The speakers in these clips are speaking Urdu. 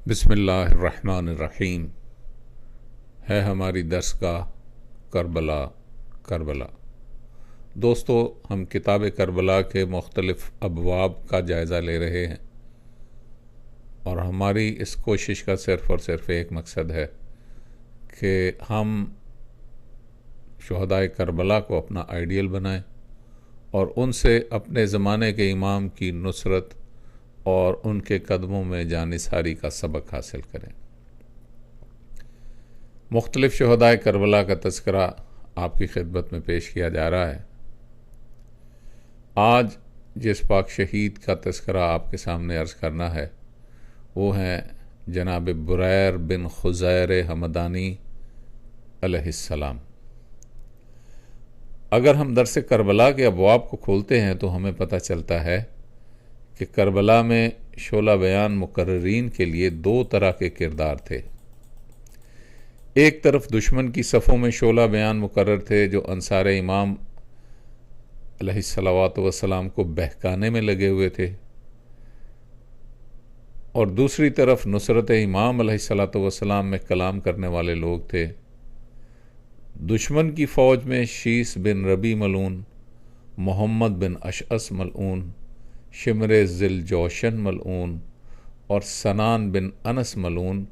بسم اللہ الرحمن الرحیم۔ ہے ہماری درسگاہ کربلا کربلا۔ دوستو، ہم کتاب کربلا کے مختلف ابواب کا جائزہ لے رہے ہیں، اور ہماری اس کوشش کا صرف اور صرف ایک مقصد ہے کہ ہم شہدائے کربلا کو اپنا آئیڈیل بنائیں اور ان سے اپنے زمانے کے امام کی نصرت اور ان کے قدموں میں جانثاری کا سبق حاصل کریں۔ مختلف شہدائے کربلا کا تذکرہ آپ کی خدمت میں پیش کیا جا رہا ہے۔ آج جس پاک شہید کا تذکرہ آپ کے سامنے عرض کرنا ہے وہ ہیں جناب بریر بن خزیر ہمدانی علیہ السلام۔ اگر ہم درس کربلا کے ابواب کو کھولتے ہیں تو ہمیں پتہ چلتا ہے کہ کربلا میں شعلہ بیان مقررین کے لیے دو طرح کے کردار تھے۔ ایک طرف دشمن کی صفوں میں شعلہ بیان مقرر تھے جو انصار امام علیہ الصلوۃ والسلام کو بہکانے میں لگے ہوئے تھے، اور دوسری طرف نصرت امام علیہ الصلوۃ والسلام میں کلام کرنے والے لوگ تھے۔ دشمن کی فوج میں شیس بن ربی ملعون، محمد بن اشعث ملعون، شمر ذل جوشن ملعون اور سنان بن انس ملعون،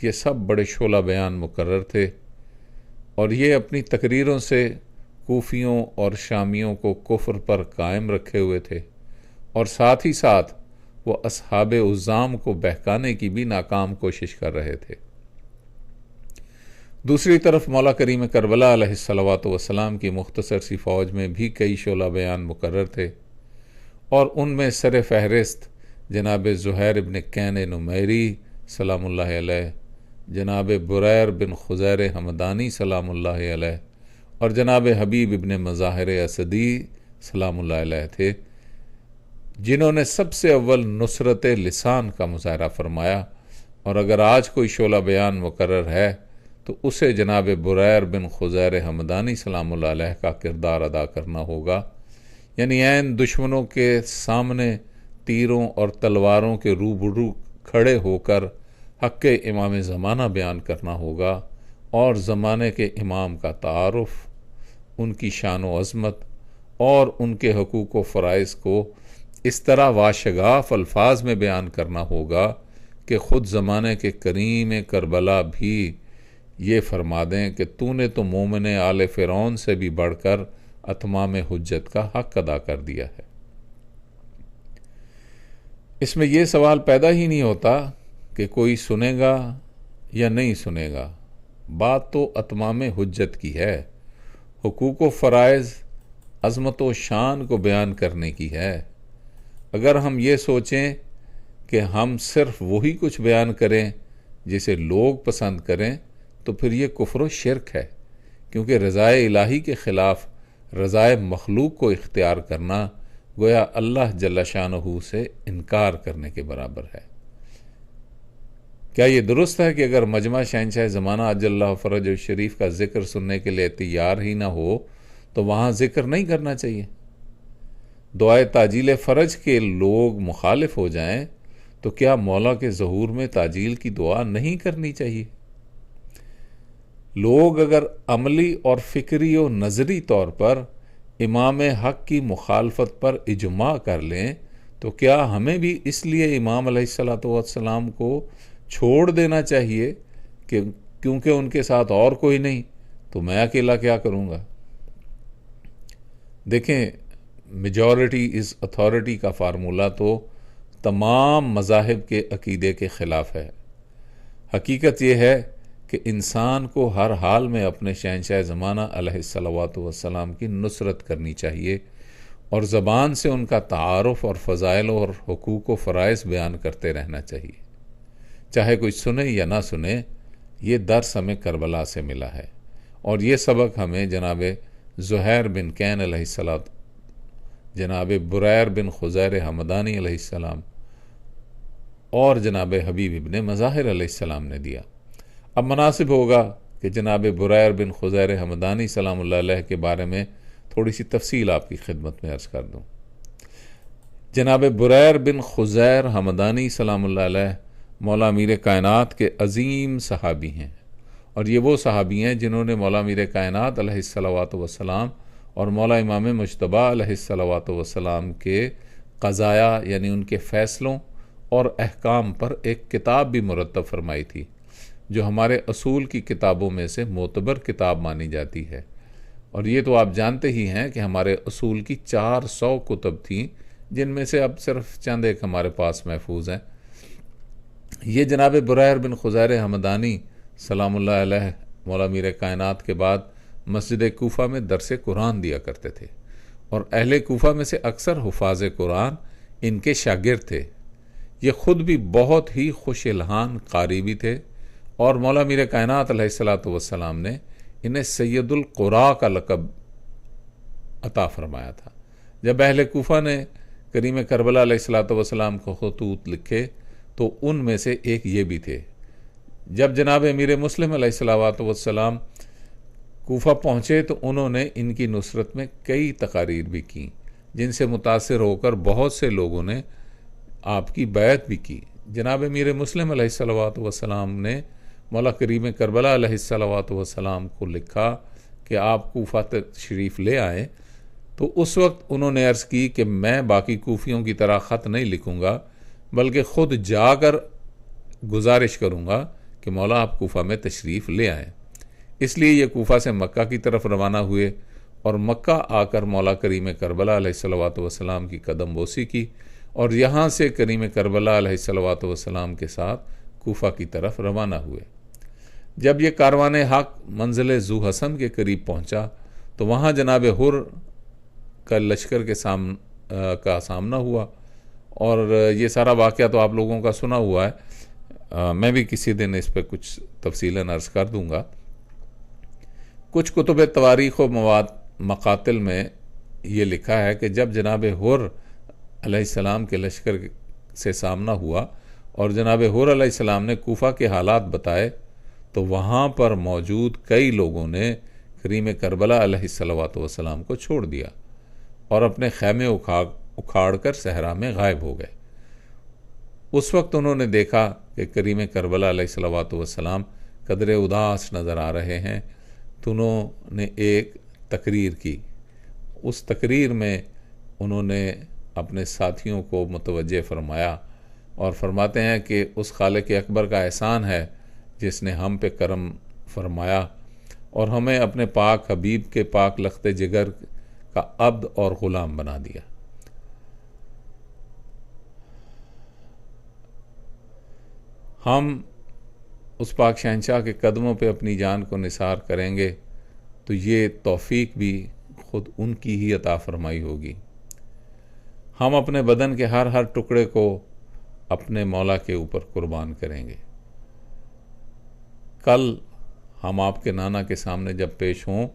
یہ سب بڑے شعلہ بیان مقرر تھے، اور یہ اپنی تقریروں سے کوفیوں اور شامیوں کو کفر پر قائم رکھے ہوئے تھے، اور ساتھ ہی ساتھ وہ اصحاب عزام کو بہکانے کی بھی ناکام کوشش کر رہے تھے۔ دوسری طرف مولا کریم کربلا علیہ الصلوۃ والسلام کی مختصر سی فوج میں بھی کئی شعلہ بیان مقرر تھے، اور ان میں سر فہرست جناب زہیر ابن کین نمیری سلام اللہ علیہ، جناب بریر بن خزیر ہمدانی سلام اللہ علیہ، اور جناب حبیب ابن مظاہر اسدی سلام اللہ علیہ تھے، جنہوں نے سب سے اول نصرت لسان کا مظاہرہ فرمایا۔ اور اگر آج کوئی شعلہ بیان مقرر ہے تو اسے جناب بریر بن خزیر ہمدانی سلام اللہ علیہ کا کردار ادا کرنا ہوگا، یعنی عین دشمنوں کے سامنے تیروں اور تلواروں کے روبرو کھڑے ہو کر حق امام زمانہ بیان کرنا ہوگا، اور زمانے کے امام کا تعارف، ان کی شان و عظمت اور ان کے حقوق و فرائض کو اس طرح واشگاف الفاظ میں بیان کرنا ہوگا کہ خود زمانے کے کریم کربلا بھی یہ فرما دیں کہ تو نے تو مومن آل فرعون سے بھی بڑھ کر اتمام حجت کا حق ادا کر دیا ہے۔ اس میں یہ سوال پیدا ہی نہیں ہوتا کہ کوئی سنے گا یا نہیں سنے گا، بات تو اتمام حجت کی ہے، حقوق و فرائض، عظمت و شان کو بیان کرنے کی ہے۔ اگر ہم یہ سوچیں کہ ہم صرف وہی کچھ بیان کریں جسے لوگ پسند کریں تو پھر یہ کفر و شرک ہے، کیونکہ رضائے الہی کے خلاف رضائے مخلوق کو اختیار کرنا گویا اللہ جل شانہ سے انکار کرنے کے برابر ہے۔ کیا یہ درست ہے کہ اگر مجمع شہنشاہ زمانہ عجل اللہ فرج شریف کا ذکر سننے کے لیے تیار ہی نہ ہو تو وہاں ذکر نہیں کرنا چاہیے؟ دعائے تعجیل فرج کے لوگ مخالف ہو جائیں تو کیا مولا کے ظہور میں تعجیل کی دعا نہیں کرنی چاہیے؟ لوگ اگر عملی اور فکری و نظری طور پر امام حق کی مخالفت پر اجماع کر لیں تو کیا ہمیں بھی اس لیے امام علیہ الصلوۃ والسلام کو چھوڑ دینا چاہیے کہ کیونکہ ان کے ساتھ اور کوئی نہیں تو میں اکیلا کیا کروں گا؟ دیکھیں، میجورٹی از اتھارٹی کا فارمولہ تو تمام مذاہب کے عقیدے کے خلاف ہے۔ حقیقت یہ ہے کہ انسان کو ہر حال میں اپنے شہنشاہ زمانہ علیہ الصلوۃ والسلام کی نصرت کرنی چاہیے، اور زبان سے ان کا تعارف اور فضائل اور حقوق و فرائض بیان کرتے رہنا چاہیے، چاہے کوئی سنے یا نہ سنے۔ یہ درس ہمیں کربلا سے ملا ہے، اور یہ سبق ہمیں جناب زہیر بن کین علیہ السلام، جناب بریر بن خزیر ہمدانی علیہ السلام اور جناب حبیب ابن مظاہر علیہ السلام نے دیا۔ اب مناسب ہوگا کہ جناب بریر بن خزیر ہمدانی سلام اللہ علیہ کے بارے میں تھوڑی سی تفصیل آپ کی خدمت میں عرض کر دوں۔ جناب بریر بن خزیر ہمدانی سلام اللہ علیہ مولا امیر کائنات کے عظیم صحابی ہیں، اور یہ وہ صحابی ہیں جنہوں نے مولا امیر کائنات علیہ الصلوۃ والسلام اور مولا امام مجتبی علیہ الصلوۃ والسلام کے قضایا یعنی ان کے فیصلوں اور احکام پر ایک کتاب بھی مرتب فرمائی تھی، جو ہمارے اصول کی کتابوں میں سے معتبر کتاب مانی جاتی ہے۔ اور یہ تو آپ جانتے ہی ہیں کہ ہمارے اصول کی 400 کتب تھیں، جن میں سے اب صرف چند ایک ہمارے پاس محفوظ ہیں۔ یہ جناب بریر بن خزیر ہمدانی سلام اللہ علیہ مولا امیر کائنات کے بعد مسجد کوفہ میں درس قرآن دیا کرتے تھے، اور اہل کوفہ میں سے اکثر حفاظ قرآن ان کے شاگرد تھے۔ یہ خود بھی بہت ہی خوش الحان قاری بھی تھے، اور مولا امیر کائنات علیہ الصلوۃ والسلام نے انہیں سید القراء کا لقب عطا فرمایا تھا۔ جب اہل کوفہ نے کریم کربلا علیہ الصلوۃ والسلام کو خطوط لکھے تو ان میں سے ایک یہ بھی تھے۔ جب جناب امیر مسلم علیہ الصلوۃ والسلام کوفہ پہنچے تو انہوں نے ان کی نصرت میں کئی تقاریر بھی کیں، جن سے متاثر ہو کر بہت سے لوگوں نے آپ کی بیعت بھی کی۔ جناب امیر مسلم علیہ الصلوۃ والسلام نے مولا کریم کربلا علیہ الصلوۃ والسلام کو لکھا کہ آپ کوفہ تشریف لے آئیں، تو اس وقت انہوں نے عرض کی کہ میں باقی کوفیوں کی طرح خط نہیں لکھوں گا، بلکہ خود جا کر گزارش کروں گا کہ مولا آپ کوفہ میں تشریف لے آئیں۔ اس لیے یہ کوفہ سے مکہ کی طرف روانہ ہوئے، اور مکہ آ کر مولا کریم کربلا علیہ الصلوۃ والسلام کی قدم بوسی کی، اور یہاں سے کریم کربلا علیہ الصلوۃ والسلام کے ساتھ کوفہ کی طرف روانہ ہوئے۔ جب یہ کاروان حق منزل ذو حسن کے قریب پہنچا تو وہاں جناب حر کا لشکر کا سامنا ہوا، اور یہ سارا واقعہ تو آپ لوگوں کا سنا ہوا ہے، میں بھی کسی دن اس پہ کچھ تفصیلاً عرض کر دوں گا۔ کچھ کتب تواریخ و مقاتل میں یہ لکھا ہے کہ جب جناب حر علیہ السلام کے لشکر سے سامنا ہوا اور جناب حر علیہ السلام نے کوفہ کے حالات بتائے، تو وہاں پر موجود کئی لوگوں نے کریم کربلا علیہ الصلوۃ والسلام کو چھوڑ دیا اور اپنے خیمے اکھاڑ کر صحرا میں غائب ہو گئے۔ اس وقت انہوں نے دیکھا کہ کریم کربلا علیہ الصلوۃ والسلام قدر اداس نظر آ رہے ہیں، تو انہوں نے ایک تقریر کی۔ اس تقریر میں انہوں نے اپنے ساتھیوں کو متوجہ فرمایا اور فرماتے ہیں کہ اس خالق اکبر کا احسان ہے جس نے ہم پہ کرم فرمایا اور ہمیں اپنے پاک حبیب کے پاک لخت جگر کا عبد اور غلام بنا دیا۔ ہم اس پاک شہنشاہ کے قدموں پہ اپنی جان کو نثار کریں گے تو یہ توفیق بھی خود ان کی ہی عطا فرمائی ہوگی۔ ہم اپنے بدن کے ہر ٹکڑے کو اپنے مولا کے اوپر قربان کریں گے۔ کل ہم آپ کے نانا کے سامنے جب پیش ہوں،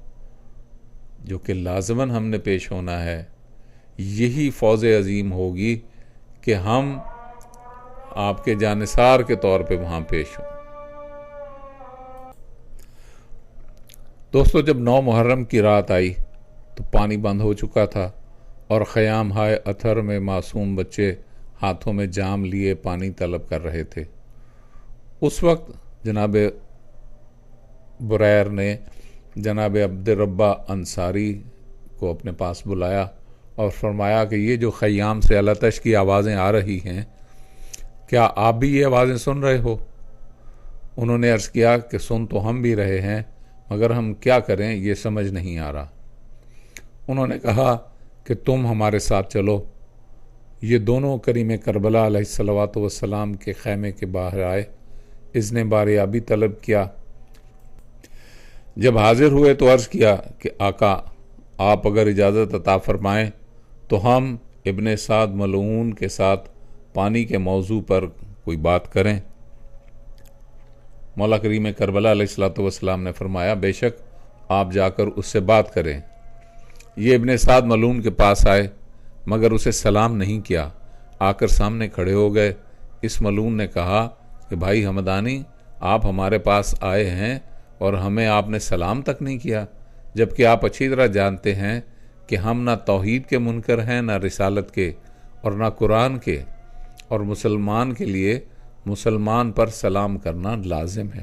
جو کہ لازماً ہم نے پیش ہونا ہے، یہی فوز عظیم ہوگی کہ ہم آپ کے جانثار کے طور پہ وہاں پیش ہوں۔ دوستو، جب 9 محرم کی رات آئی تو پانی بند ہو چکا تھا، اور خیام ہائے اتھر میں معصوم بچے ہاتھوں میں جام لیے پانی طلب کر رہے تھے۔ اس وقت جناب بریر نے جناب عبد الربہ انصاری کو اپنے پاس بلایا اور فرمایا کہ یہ جو خیام سے التش کی آوازیں آ رہی ہیں، کیا آپ بھی یہ آوازیں سن رہے ہو؟ انہوں نے عرض کیا کہ سن تو ہم بھی رہے ہیں، مگر ہم کیا کریں یہ سمجھ نہیں آ رہا۔ انہوں نے کہا کہ تم ہمارے ساتھ چلو۔ یہ دونوں کریم کربلا علیہ الصلوۃ والسلام کے خیمے کے باہر آئے، اذن باریابی طلب کیا۔ جب حاضر ہوئے تو عرض کیا کہ آقا، آپ اگر اجازت عطا فرمائیں تو ہم ابن سعد ملعون کے ساتھ پانی کے موضوع پر کوئی بات کریں۔ مولا کریم کربلا علیہ الصلوۃ والسلام نے فرمایا، بے شک آپ جا کر اس سے بات کریں۔ یہ ابن سعد ملعون کے پاس آئے، مگر اسے سلام نہیں کیا، آ کر سامنے کھڑے ہو گئے۔ اس ملعون نے کہا کہ بھائی حمدانی، آپ ہمارے پاس آئے ہیں اور ہمیں آپ نے سلام تک نہیں کیا، جبکہ آپ اچھی طرح جانتے ہیں کہ ہم نہ توحید کے منکر ہیں، نہ رسالت کے، اور نہ قرآن کے، اور مسلمان کے لیے مسلمان پر سلام کرنا لازم ہے۔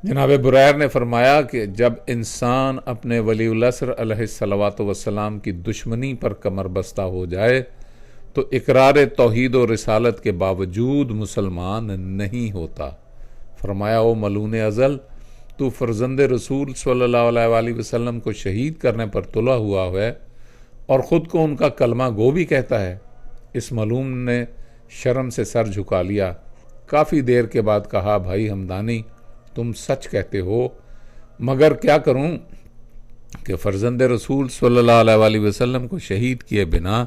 جناب بریر نے فرمایا کہ جب انسان اپنے ولی العصر علیہ الصلوۃ والسلام کی دشمنی پر کمر بستہ ہو جائے تو اقرار توحید و رسالت کے باوجود مسلمان نہیں ہوتا۔ فرمایا او ملعون ازل، تو فرزند رسول صلی اللہ علیہ وآلہ وسلم کو شہید کرنے پر تلا ہوا ہے اور خود کو ان کا کلمہ گو بھی کہتا ہے۔ اس ملعون نے شرم سے سر جھکا لیا۔ کافی دیر کے بعد کہا، بھائی ہمدانی، تم سچ کہتے ہو، مگر کیا کروں کہ فرزند رسول صلی اللہ علیہ وآلہ وسلم کو شہید کیے بنا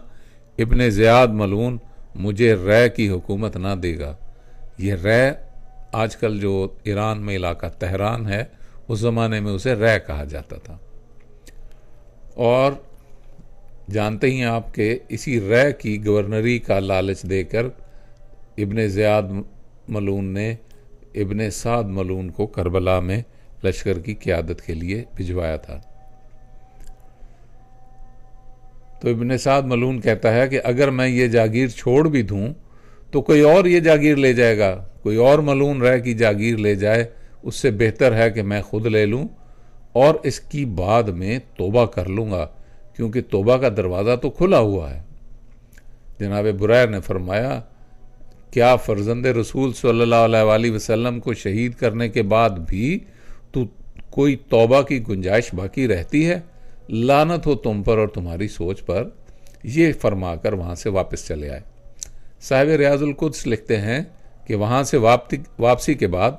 ابن زیاد ملعون مجھے رے کی حکومت نہ دے گا۔ یہ رے آج کل جو ایران میں علاقہ تہران ہے، اس زمانے میں اسے رے کہا جاتا تھا۔ اور جانتے ہی آپ کہ اسی رے کی گورنری کا لالچ دے کر ابن زیاد ملعون نے ابن سعد ملعون کو کربلا میں لشکر کی قیادت کے لیے بھجوایا تھا۔ تو ابن سعد ملعون کہتا ہے کہ اگر میں یہ جاگیر چھوڑ بھی دوں تو کوئی اور یہ جاگیر لے جائے گا، کوئی اور ملعون رہ کی جاگیر لے جائے، اس سے بہتر ہے کہ میں خود لے لوں اور اس کی بعد میں توبہ کر لوں گا، کیونکہ توبہ کا دروازہ تو کھلا ہوا ہے۔ جناب بریر نے فرمایا، کیا فرزند رسول صلی اللہ علیہ وآلہ وسلم کو شہید کرنے کے بعد بھی تو کوئی توبہ کی گنجائش باقی رہتی ہے؟ لعنت ہو تم پر اور تمہاری سوچ پر۔ یہ فرما کر وہاں سے واپس چلے آئے۔ صاحب ریاض القدس لکھتے ہیں کہ وہاں سے واپسی کے بعد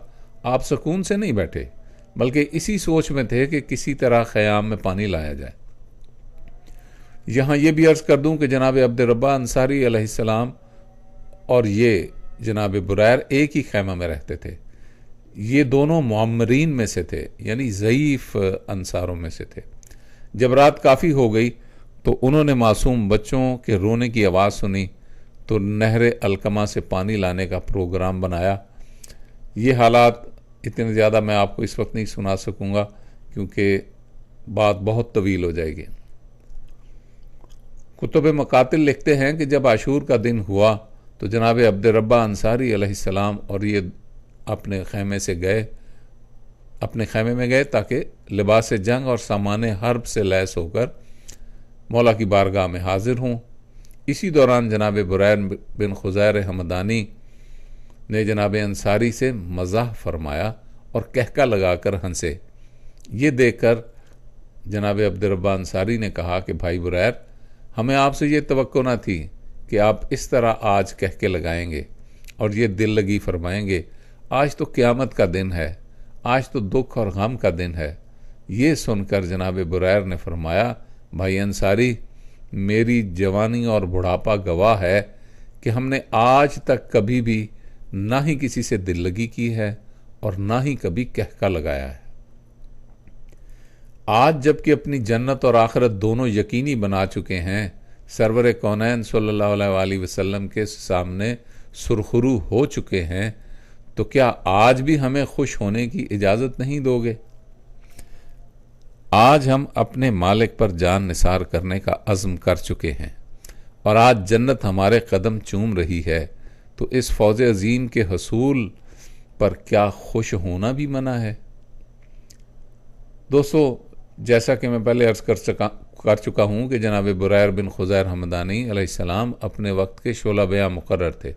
آپ سکون سے نہیں بیٹھے، بلکہ اسی سوچ میں تھے کہ کسی طرح خیام میں پانی لایا جائے۔ یہاں یہ بھی عرض کر دوں کہ جناب عبد الربہ انصاری علیہ السلام اور یہ جناب بریر ایک ہی خیمہ میں رہتے تھے۔ یہ دونوں معمرین میں سے تھے، یعنی ضعیف انصاروں میں سے تھے۔ جب رات کافی ہو گئی تو انہوں نے معصوم بچوں کے رونے کی آواز سنی تو نہر الکما سے پانی لانے کا پروگرام بنایا۔ یہ حالات اتنے زیادہ میں آپ کو اس وقت نہیں سنا سکوں گا کیونکہ بات بہت طویل ہو جائے گی۔ کتب مقاتل لکھتے ہیں کہ جب عاشور کا دن ہوا تو جناب عبد الربہ انصاری علیہ السلام اور یہ اپنے خیمے میں گئے تاکہ لباس جنگ اور سامان حرب سے لیس ہو کر مولا کی بارگاہ میں حاضر ہوں۔ اسی دوران جناب بریر بن خزیر حمدانی نے جناب انصاری سے مزاح فرمایا اور کہکا لگا کر ہنسے۔ یہ دیکھ کر جناب عبد الربہ انصاری نے کہا کہ بھائی بریر، ہمیں آپ سے یہ توقع نہ تھی کہ آپ اس طرح آج کہکے لگائیں گے اور یہ دل لگی فرمائیں گے۔ آج تو قیامت کا دن ہے، آج تو دکھ اور غم کا دن ہے۔ یہ سن کر جناب بریر نے فرمایا، بھائی انصاری، میری جوانی اور بڑھاپا گواہ ہے کہ ہم نے آج تک کبھی بھی نہ ہی کسی سے دل لگی کی ہے اور نہ ہی کبھی کہکا لگایا ہے۔ آج جب کہ اپنی جنت اور آخرت دونوں یقینی بنا چکے ہیں، سرور کونین صلی اللہ علیہ وآلہ وسلم کے سامنے سرخرو ہو چکے ہیں، تو کیا آج بھی ہمیں خوش ہونے کی اجازت نہیں دو گے؟ آج ہم اپنے مالک پر جان نثار کرنے کا عزم کر چکے ہیں اور آج جنت ہمارے قدم چوم رہی ہے، تو اس فوز عظیم کے حصول پر کیا خوش ہونا بھی منع ہے؟ دوستو، جیسا کہ میں پہلے عرض کر چکا ہوں کہ جناب بریر بن خزیر حمدانی علیہ السلام اپنے وقت کے شعلہ بیاں مقرر تھے۔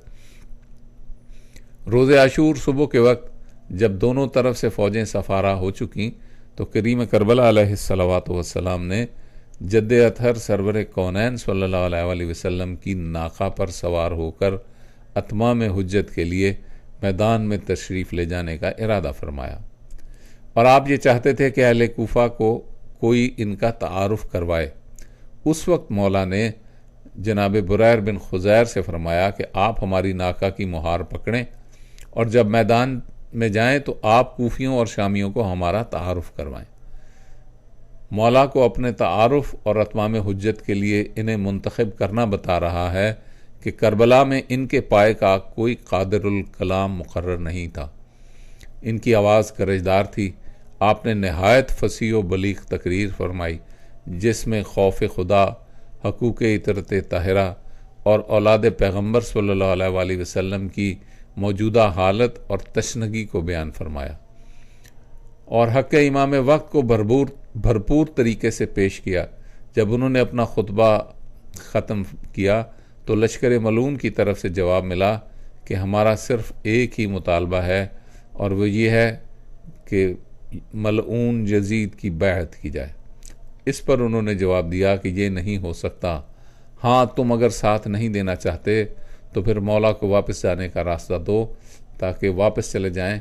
روز عاشور صبح کے وقت جب دونوں طرف سے فوجیں سفارہ ہو چکیں تو کریم کربلا علیہ الصلوۃ والسلام نے جد اطہر سرور کونین صلی اللہ علیہ وآلہ وسلم کی ناقہ پر سوار ہو کر اتمام حجت کے لیے میدان میں تشریف لے جانے کا ارادہ فرمایا، اور آپ یہ چاہتے تھے کہ اہل کوفہ کو کوئی ان کا تعارف کروائے۔ اس وقت مولا نے جناب بریر بن خزیر سے فرمایا کہ آپ ہماری ناقہ کی مہار پکڑیں اور جب میدان میں جائیں تو آپ کوفیوں اور شامیوں کو ہمارا تعارف کروائیں۔ مولا کو اپنے تعارف اور اتمام حجت کے لیے انہیں منتخب کرنا بتا رہا ہے کہ کربلا میں ان کے پائے کا کوئی قادر الکلام مقرر نہیں تھا۔ ان کی آواز کرجدار تھی۔ آپ نے نہایت فصیح و بلیغ تقریر فرمائی جس میں خوف خدا، حقوق اطرت طاہرہ اور اولاد پیغمبر صلی اللہ علیہ وآلہ وسلم کی موجودہ حالت اور تشنگی کو بیان فرمایا اور حق امام وقت کو بھرپور طریقے سے پیش کیا۔ جب انہوں نے اپنا خطبہ ختم کیا تو لشکر ملعون کی طرف سے جواب ملا کہ ہمارا صرف ایک ہی مطالبہ ہے اور وہ یہ ہے کہ ملعون یزید کی بیعت کی جائے۔ اس پر انہوں نے جواب دیا کہ یہ نہیں ہو سکتا، ہاں تم اگر ساتھ نہیں دینا چاہتے تو پھر مولا کو واپس جانے کا راستہ دو تاکہ واپس چلے جائیں،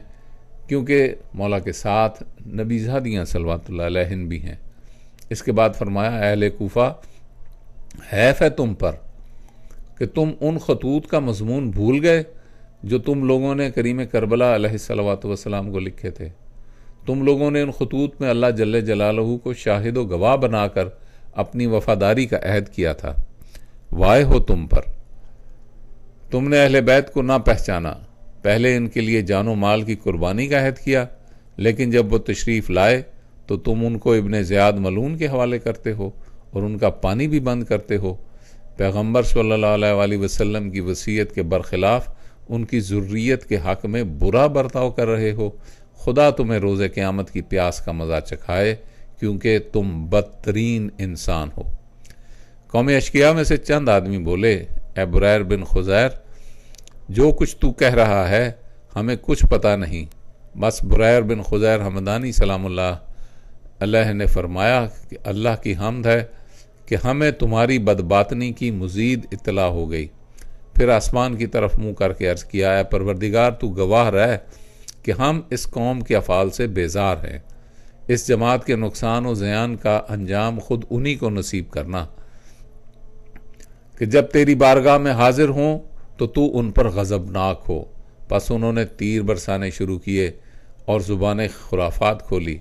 کیونکہ مولا کے ساتھ نبی زادیاں صلوات اللہ علیہن بھی ہیں۔ اس کے بعد فرمایا، اہل کوفہ، حیف ہے تم پر کہ تم ان خطوط کا مضمون بھول گئے جو تم لوگوں نے کریم کربلا علیہ الصلوۃ والسلام کو لکھے تھے۔ تم لوگوں نے ان خطوط میں اللہ جل جلالہ کو شاہد و گواہ بنا کر اپنی وفاداری کا عہد کیا تھا۔ وائے ہو تم پر، تم نے اہل بیت کو نہ پہچانا۔ پہلے ان کے لیے جان و مال کی قربانی کا عہد کیا، لیکن جب وہ تشریف لائے تو تم ان کو ابن زیاد ملعون کے حوالے کرتے ہو اور ان کا پانی بھی بند کرتے ہو۔ پیغمبر صلی اللہ علیہ وآلہ وسلم کی وصیت کے برخلاف ان کی ذریت کے حق میں برا برتاؤ کر رہے ہو۔ خدا تمہیں روز قیامت کی پیاس کا مزہ چکھائے، کیونکہ تم بدترین انسان ہو۔ قوم اشقیاء میں سے چند آدمی بولے، اے بریر بن خزیر، جو کچھ تو کہہ رہا ہے ہمیں کچھ پتہ نہیں۔ بس بریر بن خزیر حمدانی سلام اللہ علیہ نے فرمایا کہ اللہ کی حمد ہے کہ ہمیں تمہاری بدباطنی کی مزید اطلاع ہو گئی۔ پھر آسمان کی طرف منہ کر کے عرض کیا، اے پروردگار تو گواہ رہ کہ ہم اس قوم کے افعال سے بیزار ہیں۔ اس جماعت کے نقصان و زیان کا انجام خود انہی کو نصیب کرنا کہ جب تیری بارگاہ میں حاضر ہوں تو ان پر غضبناک ہو۔ پس انہوں نے تیر برسانے شروع کیے اور زبان خرافات کھولی۔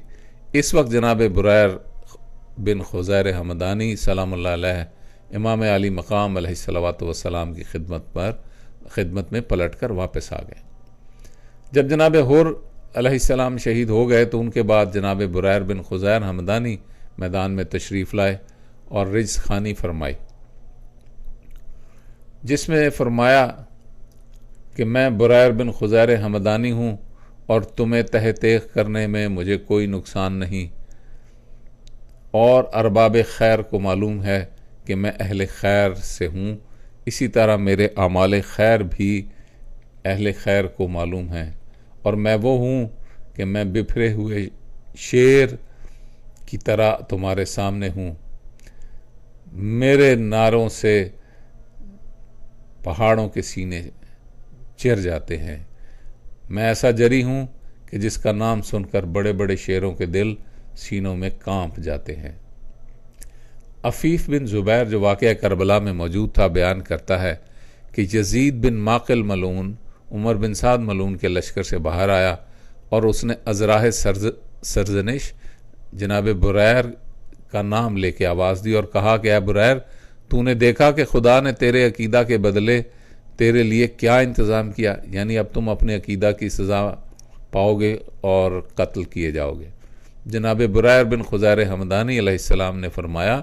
اس وقت جناب بریر بن خزیر حمدانی سلام اللہ علیہ امام علی مقام علیہ الصلوۃ والسلام کی خدمت میں پلٹ کر واپس آ گئے۔ جب جناب حر علیہ السلام شہید ہو گئے تو ان کے بعد جناب بریر بن خزیر حمدانی میدان میں تشریف لائے اور رجز خوانی فرمائی، جس میں فرمایا کہ میں بریر بن خزیر حمدانی ہوں اور تمہیں تہ تیغ کرنے میں مجھے کوئی نقصان نہیں، اور ارباب خیر کو معلوم ہے کہ میں اہل خیر سے ہوں، اسی طرح میرے اعمال خیر بھی اہل خیر کو معلوم ہیں، اور میں وہ ہوں کہ میں بپھرے ہوئے شیر کی طرح تمہارے سامنے ہوں۔ میرے نعروں سے پہاڑوں کے سینے چر جاتے ہیں۔ میں ایسا جری ہوں کہ جس کا نام سن کر بڑے بڑے شیروں کے دل سینوں میں کانپ جاتے ہیں۔ عفیف بن زبیر جو واقعہ کربلا میں موجود تھا بیان کرتا ہے کہ یزید بن معقل ملعون عمر بن سعد ملعون کے لشکر سے باہر آیا اور اس نے ازراہ سرزنش جناب بریر کا نام لے کے آواز دی اور کہا کہ اے بریر، تو نے دیکھا کہ خدا نے تیرے عقیدہ کے بدلے تیرے لیے کیا انتظام کیا، یعنی اب تم اپنے عقیدہ کی سزا پاؤ گے اور قتل کیے جاؤ گے۔ جناب بریر بن خزیر حمدانی علیہ السلام نے فرمایا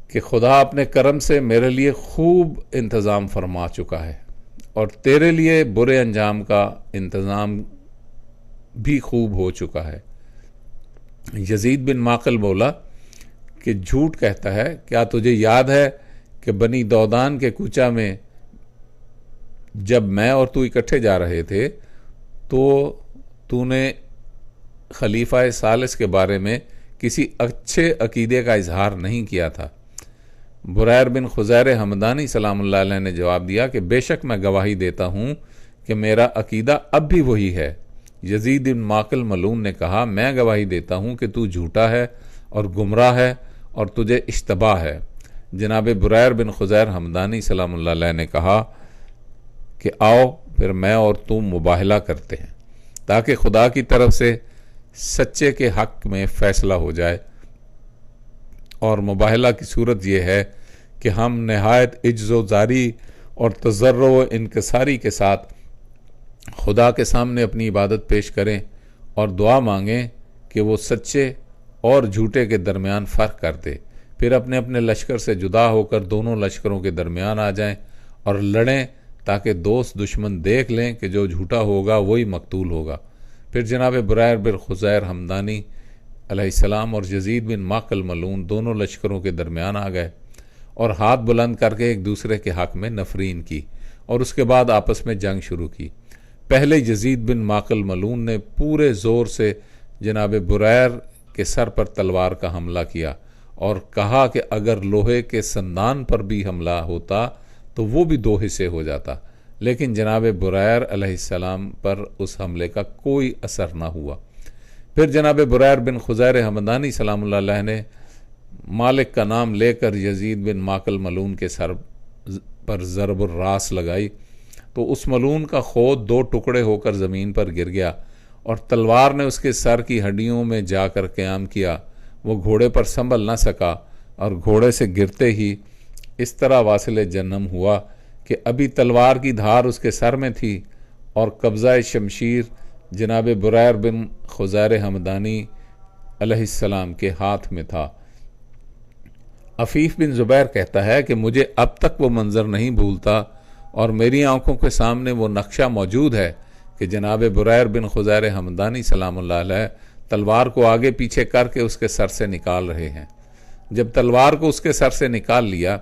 کہ خدا اپنے کرم سے میرے لیے خوب انتظام فرما چکا ہے اور تیرے لیے برے انجام کا انتظام بھی خوب ہو چکا ہے۔ یزید بن معقل بولا کہ جھوٹ کہتا ہے، کیا تجھے یاد ہے کہ بنی دودان کے کوچہ میں جب میں اور تو اکٹھے جا رہے تھے تو نے خلیفہ ثالث کے بارے میں کسی اچھے عقیدے کا اظہار نہیں کیا تھا؟ بریر بن خزیر حمدانی سلام اللہ علیہ نے جواب دیا کہ بے شک میں گواہی دیتا ہوں کہ میرا عقیدہ اب بھی وہی ہے۔ یزید بن معقل ملعون نے کہا، میں گواہی دیتا ہوں کہ تو جھوٹا ہے اور گمراہ ہے اور تجھے اشتباہ ہے۔ جناب بریر بن خزیر حمدانی سلام اللہ علیہ نے کہا کہ آؤ پھر میں اور تم مباہلہ کرتے ہیں تاکہ خدا کی طرف سے سچے کے حق میں فیصلہ ہو جائے، اور مباہلہ کی صورت یہ ہے کہ ہم نہایت عجز و زاری اور تضرع و انکساری کے ساتھ خدا کے سامنے اپنی عبادت پیش کریں اور دعا مانگیں کہ وہ سچے اور جھوٹے کے درمیان فرق کر دے، پھر اپنے اپنے لشکر سے جدا ہو کر دونوں لشکروں کے درمیان آ جائیں اور لڑیں تاکہ دوست دشمن دیکھ لیں کہ جو جھوٹا ہوگا وہی مقتول ہوگا۔ پھر جناب بریر بن خزیر ہمدانی علیہ السلام اور یزید بن معقل ملعون دونوں لشکروں کے درمیان آ گئے اور ہاتھ بلند کر کے ایک دوسرے کے حق میں نفرین کی اور اس کے بعد آپس میں جنگ شروع کی۔ پہلے یزید بن معقل ملعون نے پورے زور سے جناب بریر کے سر پر تلوار کا حملہ کیا اور کہا کہ اگر لوہے کے سندان پر بھی حملہ ہوتا تو وہ بھی 2 حصے ہو جاتا، لیکن جناب بریر علیہ السلام پر اس حملے کا کوئی اثر نہ ہوا۔ پھر جناب بریر بن خزیر ہمدانی سلام اللہ علیہ نے مالک کا نام لے کر یزید بن معقل ملعون کے سر پر ضرب الراس لگائی تو اس ملعون کا خود 2 ٹکڑے ہو کر زمین پر گر گیا اور تلوار نے اس کے سر کی ہڈیوں میں جا کر قیام کیا۔ وہ گھوڑے پر سنبھل نہ سکا اور گھوڑے سے گرتے ہی اس طرح واصل جہنم ہوا کہ ابھی تلوار کی دھار اس کے سر میں تھی اور قبضہ شمشیر جناب بریر بن خزیر ہمدانی علیہ السلام کے ہاتھ میں تھا۔ عفیف بن زبیر کہتا ہے کہ مجھے اب تک وہ منظر نہیں بھولتا اور میری آنکھوں کے سامنے وہ نقشہ موجود ہے کہ جناب بریر بن خزیر ہمدانی سلام اللہ علیہ تلوار کو آگے پیچھے کر کے اس کے سر سے نکال رہے ہیں۔ جب تلوار کو اس کے سر سے نکال لیا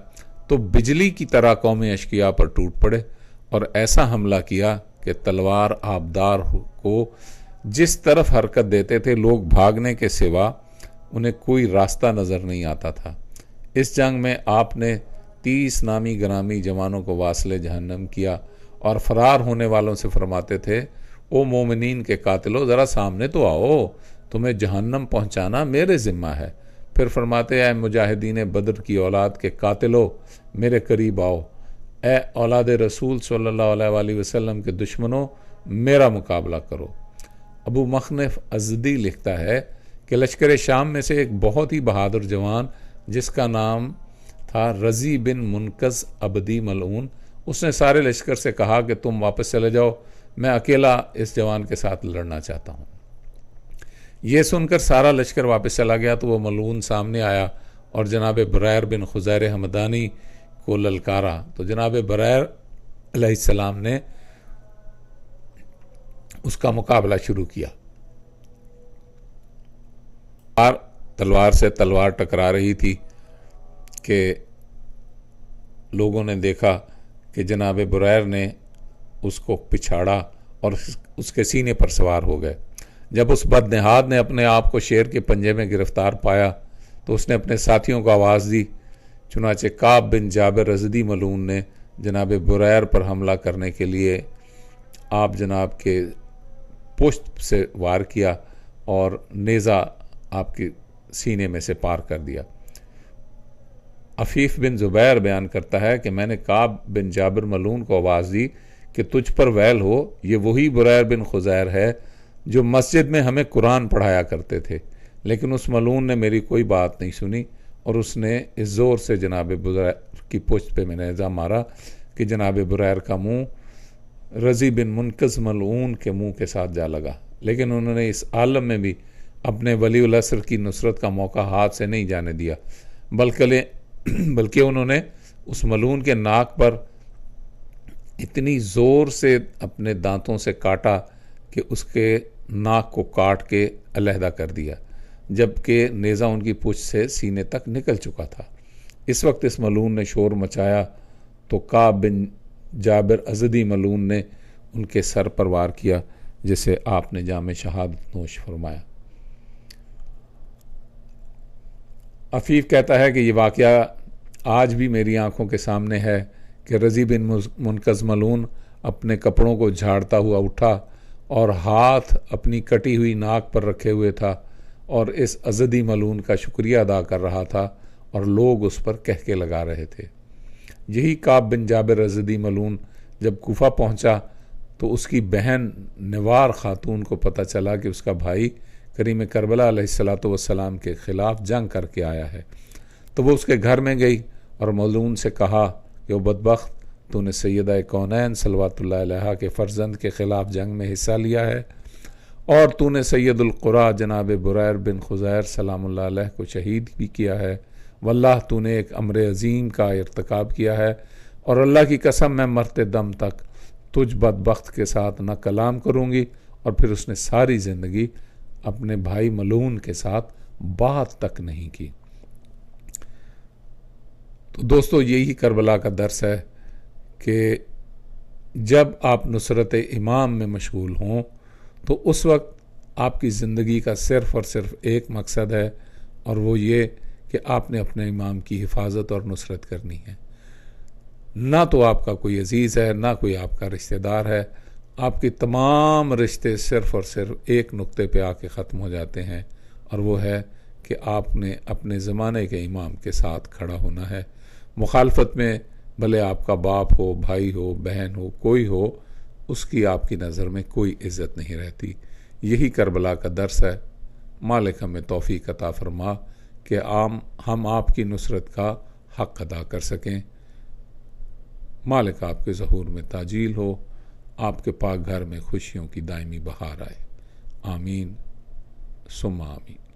تو بجلی کی طرح قوم اشقیاء پر ٹوٹ پڑے اور ایسا حملہ کیا کہ تلوار آبدار کو جس طرف حرکت دیتے تھے لوگ بھاگنے کے سوا انہیں کوئی راستہ نظر نہیں آتا تھا۔ اس جنگ میں آپ نے 30 نامی گرامی جوانوں کو واصل جہنم کیا اور فرار ہونے والوں سے فرماتے تھے او مومنین کے قاتلو ذرا سامنے تو آؤ، تمہیں جہنم پہنچانا میرے ذمہ ہے۔ پھر فرماتے اے مجاہدین بدر کی اولاد کے قاتلو میرے قریب آؤ، اے اولاد رسول صلی اللہ علیہ وآلہ وسلم کے دشمنوں میرا مقابلہ کرو۔ ابو مخنف ازدی لکھتا ہے کہ لشکر شام میں سے ایک بہت ہی بہادر جوان جس کا نام تھا رضی بن منقذ عبدی ملعون، اس نے سارے لشکر سے کہا کہ تم واپس چلے جاؤ، میں اکیلا اس جوان کے ساتھ لڑنا چاہتا ہوں۔ یہ سن کر سارا لشکر واپس چلا گیا تو وہ ملعون سامنے آیا اور جناب بریر بن خزیر ہمدانی کو للکارا تو جناب بریر علیہ السلام نے اس کا مقابلہ شروع کیا۔ تلوار سے تلوار ٹکرا رہی تھی کہ لوگوں نے دیکھا کہ جناب بریر نے اس کو پچھاڑا اور اس کے سینے پر سوار ہو گئے۔ جب اس بدنہاد نے اپنے آپ کو شیر کے پنجے میں گرفتار پایا تو اس نے اپنے ساتھیوں کو آواز دی، چنانچہ کعب بن جابر ازدی ملعون نے جناب بریر پر حملہ کرنے کے لیے آپ جناب کے پشت سے وار کیا اور نیزہ آپ کے سینے میں سے پار کر دیا۔ عفیف بن زبیر بیان کرتا ہے کہ میں نے کعب بن جابر ملعون کو آواز دی کہ تجھ پر ویل ہو، یہ وہی بریر بن خزیر ہے جو مسجد میں ہمیں قرآن پڑھایا کرتے تھے، لیکن اس ملعون نے میری کوئی بات نہیں سنی اور اس نے اس زور سے جناب بریر کی پشت پہ میں نے نیزہ مارا کہ جناب بریر کا منہ رضی بن منقذ ملعون کے منہ کے ساتھ جا لگا، لیکن انہوں نے اس عالم میں بھی اپنے ولی العصر کی نصرت کا موقع ہاتھ سے نہیں جانے دیا، بلکہ انہوں نے اس ملعون کے ناک پر اتنی زور سے اپنے دانتوں سے کاٹا کہ اس کے ناک کو کاٹ کے علیحدہ کر دیا، جبکہ نیزہ ان کی پشت سے سینے تک نکل چکا تھا۔ اس وقت اس ملعون نے شور مچایا تو کعب بن جابر ازدی ملعون نے ان کے سر پر وار کیا، جسے آپ نے جام شہادت نوش فرمایا۔ عفیف کہتا ہے کہ یہ واقعہ آج بھی میری آنکھوں کے سامنے ہے کہ رضی بن منقذ ملعون اپنے کپڑوں کو جھاڑتا ہوا اٹھا اور ہاتھ اپنی کٹی ہوئی ناک پر رکھے ہوئے تھا اور اس ازدی ملعون کا شکریہ ادا کر رہا تھا اور لوگ اس پر کہکے لگا رہے تھے۔ یہی کعب بن جابر ازدی ملعون جب کوفہ پہنچا تو اس کی بہن نوار خاتون کو پتہ چلا کہ اس کا بھائی کریم کربلا علیہ السلام کے خلاف جنگ کر کے آیا ہے، تو وہ اس کے گھر میں گئی اور ملعون سے کہا کہ وہ بدبخت، تو نے سیدہ کونین صلوات اللہ علیہ کے فرزند کے خلاف جنگ میں حصہ لیا ہے اور تو نے سید القریٰ جناب بریر بن خزیر سلام اللہ علیہ کو شہید بھی کیا ہے واللہ تو نے ایک امر عظیم کا ارتکاب کیا ہے، اور اللہ کی قسم میں مرتے دم تک تجھ بدبخت کے ساتھ نہ کلام کروں گی۔ اور پھر اس نے ساری زندگی اپنے بھائی ملعون کے ساتھ بات تک نہیں کی۔ تو دوستو، یہی کربلا کا درس ہے کہ جب آپ نصرت امام میں مشغول ہوں تو اس وقت آپ کی زندگی کا صرف اور صرف ایک مقصد ہے، اور وہ یہ کہ آپ نے اپنے امام کی حفاظت اور نصرت کرنی ہے۔ نہ تو آپ کا کوئی عزیز ہے، نہ کوئی آپ کا رشتہ دار ہے، آپ کے تمام رشتے صرف اور صرف ایک نقطے پہ آ کے ختم ہو جاتے ہیں، اور وہ ہے کہ آپ نے اپنے زمانے کے امام کے ساتھ کھڑا ہونا ہے۔ مخالفت میں بھلے آپ کا باپ ہو، بھائی ہو، بہن ہو، کوئی ہو، اس کی آپ کی نظر میں کوئی عزت نہیں رہتی۔ یہی کربلا کا درس ہے۔ مالک ہمیں توفیق عطا فرما کہ ہم آپ کی نصرت کا حق ادا کر سکیں۔ مالک آپ کے ظہور میں تاجیل ہو، آپ کے پاک گھر میں خوشیوں کی دائمی بہار آئے۔ آمین ثم آمین۔